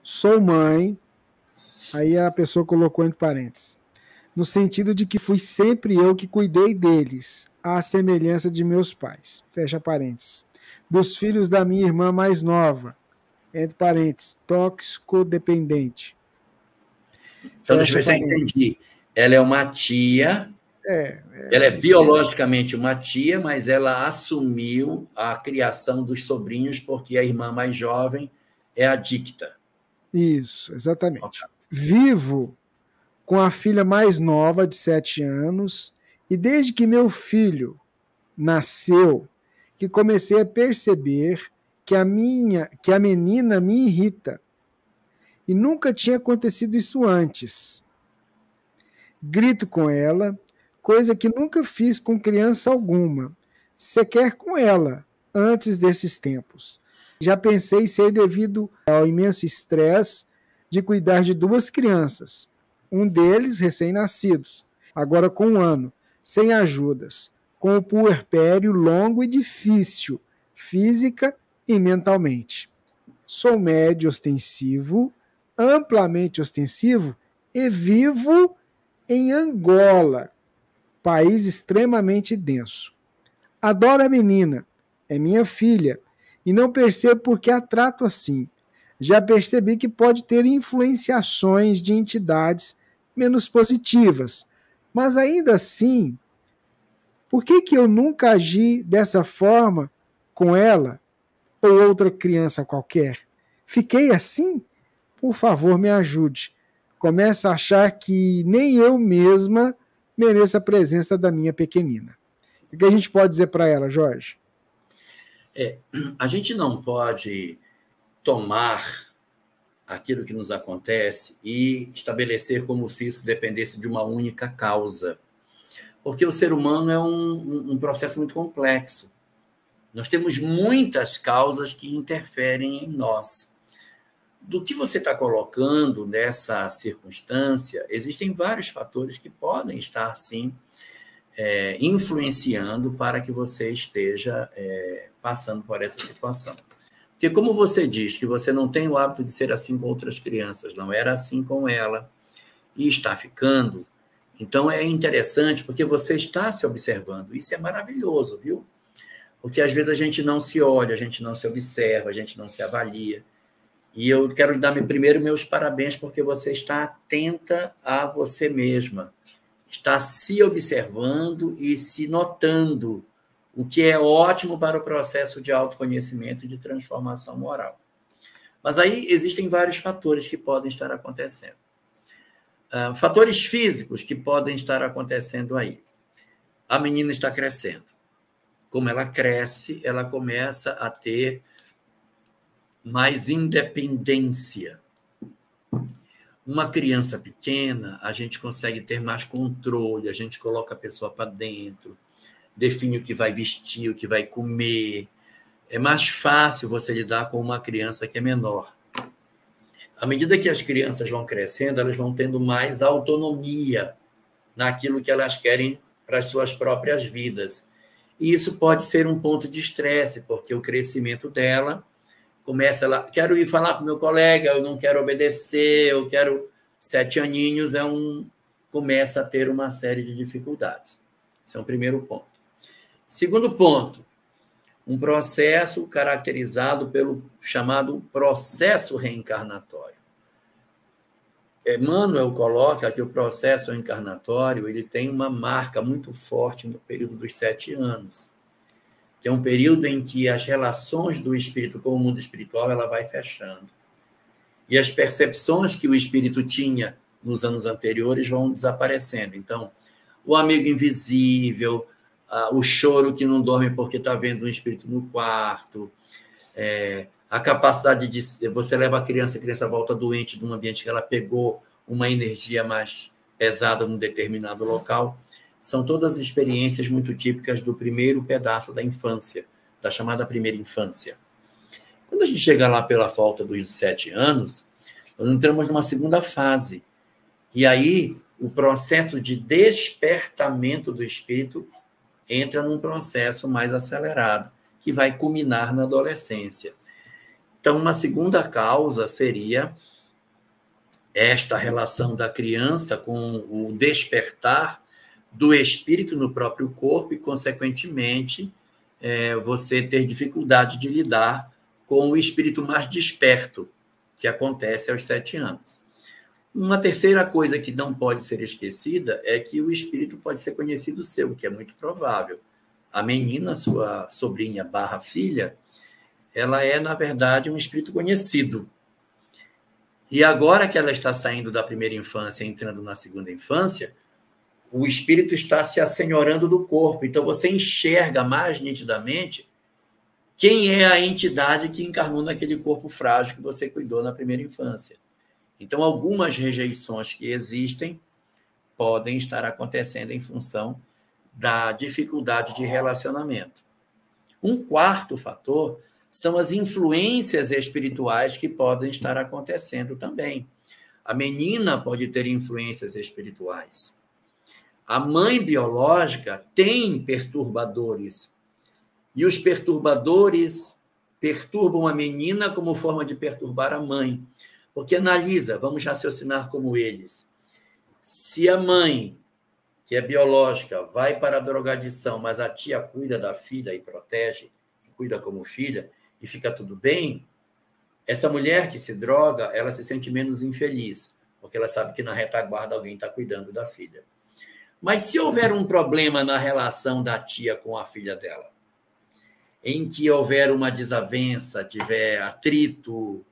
Sou mãe, aí a pessoa colocou entre parênteses, no sentido de que fui sempre eu que cuidei deles, à semelhança de meus pais. Fecha parênteses. Dos filhos da minha irmã mais nova, entre parênteses, tóxico-dependente. Então, deixa eu Fecha ver se eu parênteses. entendi. Ela é uma tia, ela é Isso mesmo. biologicamente uma tia, mas ela assumiu a criação dos sobrinhos porque a irmã mais jovem é adicta. Isso, exatamente. Ok. Vivo com a filha mais nova, de 7 anos, e desde que meu filho nasceu, que comecei a perceber que a menina me irrita. E nunca tinha acontecido isso antes. Grito com ela, coisa que nunca fiz com criança alguma, sequer com ela, antes desses tempos. Já pensei ser devido ao imenso estresse de cuidar de 2 crianças, um deles recém-nascidos, agora com 1 ano, sem ajudas, com o puerpério longo e difícil, física e mentalmente. Sou médio ostensivo, amplamente ostensivo e vivo em Angola, país extremamente denso. Adoro a menina, é minha filha, e não percebo por que a trato assim. Já percebi que pode ter influenciações de entidades menos positivas, mas ainda assim, por que eu nunca agi dessa forma com ela ou outra criança qualquer? Fiquei assim? Por favor, me ajude. Começo a achar que nem eu mesma mereço a presença da minha pequenina. O que a gente pode dizer para ela, Jorge? A gente não pode tomar aquilo que nos acontece e estabelecer como se isso dependesse de uma única causa. Porque o ser humano é um processo muito complexo. Nós temos muitas causas que interferem em nós. Do que você está colocando nessa circunstância, existem vários fatores que podem estar, sim, influenciando para que você esteja passando por essa situação. Porque como você diz que você não tem o hábito de ser assim com outras crianças, não era assim com ela, e está ficando, então é interessante porque você está se observando. Isso é maravilhoso, viu? Porque às vezes a gente não se olha, a gente não se observa, a gente não se avalia. E eu quero dar primeiro meus parabéns porque você está atenta a você mesma, está se observando e se notando, o que é ótimo para o processo de autoconhecimento e de transformação moral. Mas aí existem vários fatores que podem estar acontecendo. Fatores físicos que podem estar acontecendo aí. A menina está crescendo. Como ela cresce, ela começa a ter mais independência. Uma criança pequena, a gente consegue ter mais controle, a gente coloca a pessoa para dentro, define o que vai vestir, o que vai comer. É mais fácil você lidar com uma criança que é menor. À medida que as crianças vão crescendo, elas vão tendo mais autonomia naquilo que elas querem para as suas próprias vidas. E isso pode ser um ponto de estresse, porque o crescimento dela começa ela, quero ir falar com meu colega, eu não quero obedecer, eu quero 7 aninhos, começa a ter uma série de dificuldades. Esse é o primeiro ponto. Segundo ponto, um processo caracterizado pelo chamado processo reencarnatório. Emmanuel coloca que o processo reencarnatório ele tem uma marca muito forte no período dos 7 anos. Que é um período em que as relações do espírito com o mundo espiritual ela vai fechando. E as percepções que o espírito tinha nos anos anteriores vão desaparecendo. Então, o amigo invisível, o choro que não dorme porque está vendo um espírito no quarto, a capacidade de... Você leva a criança volta doente de um ambiente que ela pegou uma energia mais pesada num determinado local. São todas experiências muito típicas do primeiro pedaço da infância, da chamada primeira infância. Quando a gente chega lá pela volta dos 7 anos, nós entramos numa segunda fase. E aí, o processo de despertamento do espírito entra num processo mais acelerado, que vai culminar na adolescência. Então, uma segunda causa seria esta relação da criança com o despertar do espírito no próprio corpo e, consequentemente, você ter dificuldade de lidar com o espírito mais desperto, que acontece aos 7 anos. Uma terceira coisa que não pode ser esquecida é que o espírito pode ser conhecido seu, que é muito provável. A menina, sua sobrinha / filha, ela é, na verdade, um espírito conhecido. E agora que ela está saindo da primeira infância e entrando na segunda infância, o espírito está se assenhorando do corpo. Então, você enxerga mais nitidamente quem é a entidade que encarnou naquele corpo frágil que você cuidou na primeira infância. Então, algumas rejeições que existem podem estar acontecendo em função da dificuldade de relacionamento. Um quarto fator são as influências espirituais que podem estar acontecendo também. A menina pode ter influências espirituais. A mãe biológica tem perturbadores. E os perturbadores perturbam a menina como forma de perturbar a mãe. Porque analisa, vamos raciocinar como eles. Se a mãe, que é biológica, vai para a drogadição, mas a tia cuida da filha e protege, e cuida como filha, e fica tudo bem, essa mulher que se droga, ela se sente menos infeliz, porque ela sabe que na retaguarda alguém está cuidando da filha. Mas se houver um problema na relação da tia com a filha dela, em que houver uma desavença, tiver atrito,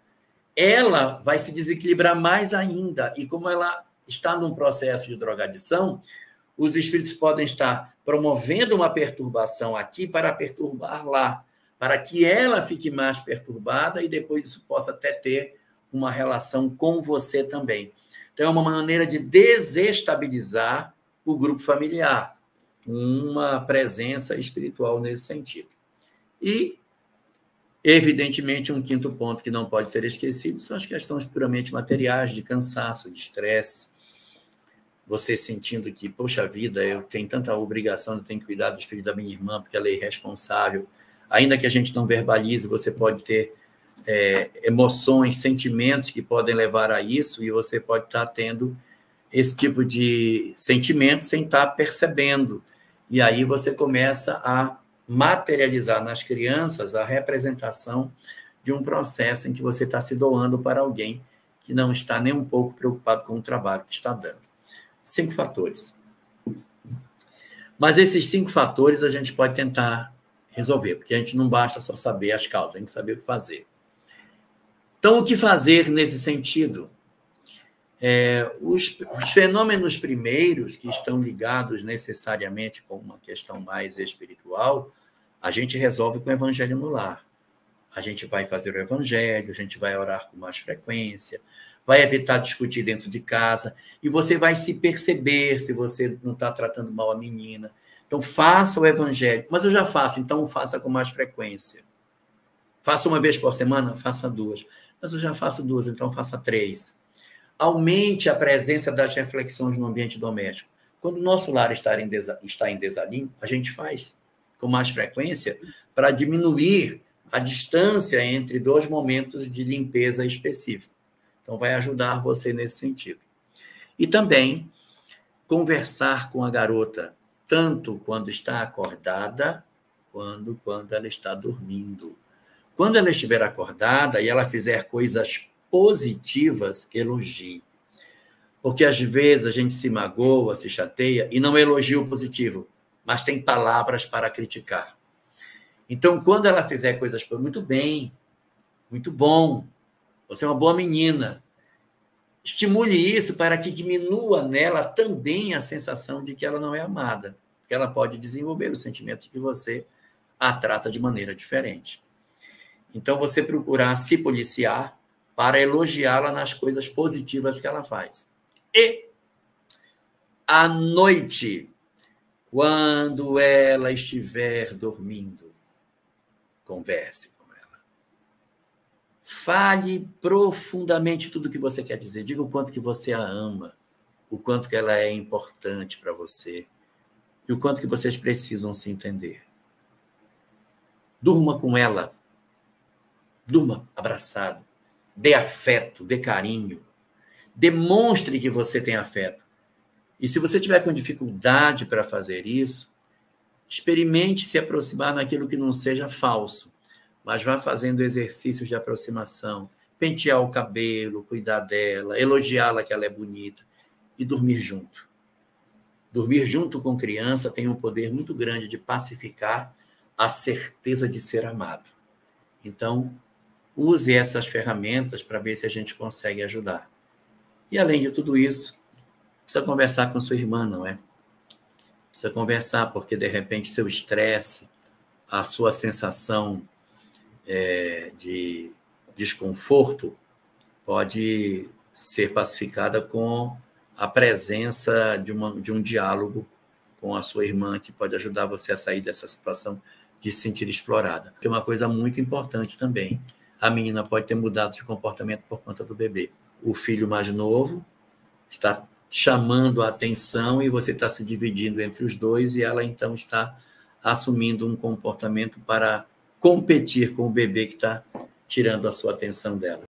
ela vai se desequilibrar mais ainda. E como ela está num processo de drogadição, os espíritos podem estar promovendo uma perturbação aqui para perturbar lá, para que ela fique mais perturbada e depois isso possa até ter uma relação com você também. Então, é uma maneira de desestabilizar o grupo familiar, uma presença espiritual nesse sentido. E, evidentemente, um quinto ponto que não pode ser esquecido são as questões puramente materiais, de cansaço, de estresse. Você sentindo que, poxa vida, eu tenho tanta obrigação, eu tenho que cuidar dos filhos da minha irmã, porque ela é irresponsável. Ainda que a gente não verbalize, você pode ter emoções, sentimentos que podem levar a isso, e você pode estar tendo esse tipo de sentimento sem estar percebendo. E aí você começa a materializar nas crianças a representação de um processo em que você está se doando para alguém que não está nem um pouco preocupado com o trabalho que está dando. 5 fatores. Mas esses 5 fatores a gente pode tentar resolver, porque a gente não basta só saber as causas, a gente saber o que fazer. Então, o que fazer nesse sentido? Os fenômenos primeiros, que estão ligados necessariamente com uma questão mais espiritual, a gente resolve com o evangelho no lar. A gente vai fazer o evangelho, a gente vai orar com mais frequência, vai evitar discutir dentro de casa, e você vai se perceber se você não está tratando mal a menina. Então, faça o evangelho. Mas eu já faço, então faça com mais frequência. Faça 1 vez por semana, faça 2. Mas eu já faço 2, então faça 3. Aumente a presença das reflexões no ambiente doméstico. Quando o nosso lar está em desalinho, a gente faz com mais frequência para diminuir a distância entre 2 momentos de limpeza específica. Então, vai ajudar você nesse sentido. E também conversar com a garota, tanto quando está acordada, quanto quando ela está dormindo. Quando ela estiver acordada e ela fizer coisas positivas, elogie. Porque, às vezes, a gente se magoa, se chateia e não elogia o positivo, mas tem palavras para criticar. Então, quando ela fizer coisas muito bem, muito bom, você é uma boa menina, estimule isso para que diminua nela também a sensação de que ela não é amada, porque ela pode desenvolver o sentimento de que você a trata de maneira diferente. Então, você procurar se policiar para elogiá-la nas coisas positivas que ela faz. E, à noite, quando ela estiver dormindo, converse com ela. Fale profundamente tudo o que você quer dizer. Diga o quanto que você a ama, o quanto que ela é importante para você e o quanto que vocês precisam se entender. Durma com ela. Durma abraçado. Dê afeto, dê carinho. Demonstre que você tem afeto. E se você tiver com dificuldade para fazer isso, experimente se aproximar naquilo que não seja falso, mas vá fazendo exercícios de aproximação, pentear o cabelo, cuidar dela, elogiá-la que ela é bonita e dormir junto. Dormir junto com criança tem um poder muito grande de pacificar a certeza de ser amado. Então, use essas ferramentas para ver se a gente consegue ajudar. E, além de tudo isso, precisa conversar com sua irmã, não é? Precisa conversar, porque, de repente, seu estresse, a sua sensação de desconforto pode ser pacificada com a presença de um diálogo com a sua irmã, que pode ajudar você a sair dessa situação de se sentir explorada. É uma coisa muito importante também. A menina pode ter mudado de comportamento por conta do bebê. O filho mais novo está chamando a atenção e você está se dividindo entre os dois e ela, então, está assumindo um comportamento para competir com o bebê que está tirando a sua atenção dela.